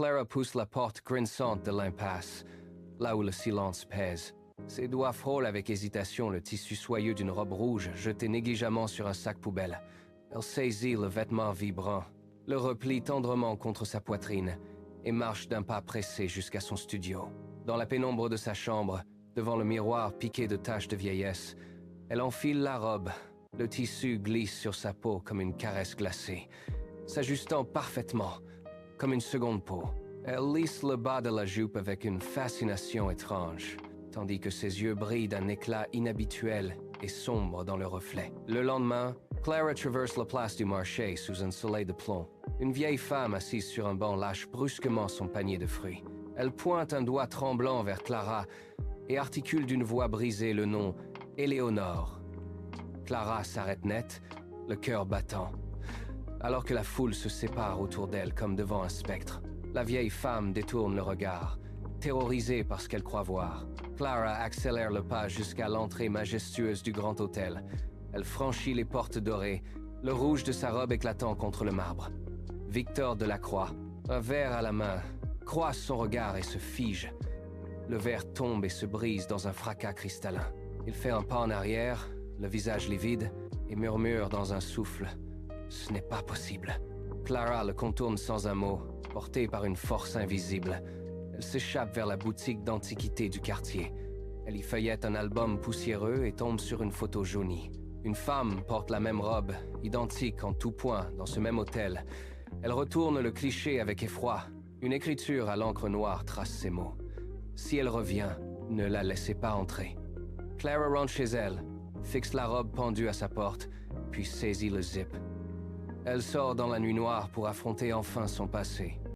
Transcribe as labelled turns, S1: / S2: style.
S1: Clara pousse la porte grinçante de l'impasse, là où le silence pèse. Ses doigts frôlent avec hésitation le tissu soyeux d'une robe rouge jetée négligemment sur un sac poubelle. Elle saisit le vêtement vibrant, le replie tendrement contre sa poitrine et marche d'un pas pressé jusqu'à son studio. Dans la pénombre de sa chambre, devant le miroir piqué de taches de vieillesse, elle enfile la robe. Le tissu glisse sur sa peau comme une caresse glacée, s'ajustant parfaitement, comme une seconde peau. Elle lisse le bas de la jupe avec une fascination étrange, tandis que ses yeux brillent d'un éclat inhabituel et sombre dans le reflet. Le lendemain, Clara traverse la place du marché sous un soleil de plomb. Une vieille femme assise sur un banc lâche brusquement son panier de fruits. Elle pointe un doigt tremblant vers Clara et articule d'une voix brisée le nom Éléonore. Clara s'arrête net, le cœur battant. Alors que la foule se sépare autour d'elle comme devant un spectre, la vieille femme détourne le regard, terrorisée par ce qu'elle croit voir. Clara accélère le pas jusqu'à l'entrée majestueuse du grand hôtel. Elle franchit les portes dorées, le rouge de sa robe éclatant contre le marbre. Victor Delacroix, un verre à la main, croise son regard et se fige. Le verre tombe et se brise dans un fracas cristallin. Il fait un pas en arrière, le visage livide, et murmure dans un souffle « Ce n'est pas possible ». Clara le contourne sans un mot, portée par une force invisible. Elle s'échappe vers la boutique d'antiquités du quartier. Elle y feuillette un album poussiéreux et tombe sur une photo jaunie. Une femme porte la même robe, identique en tout point, dans ce même hôtel. Elle retourne le cliché avec effroi. Une écriture à l'encre noire trace ces mots. Si elle revient, ne la laissez pas entrer. Clara rentre chez elle, fixe la robe pendue à sa porte, puis saisit le zip. Elle sort dans la nuit noire pour affronter enfin son passé.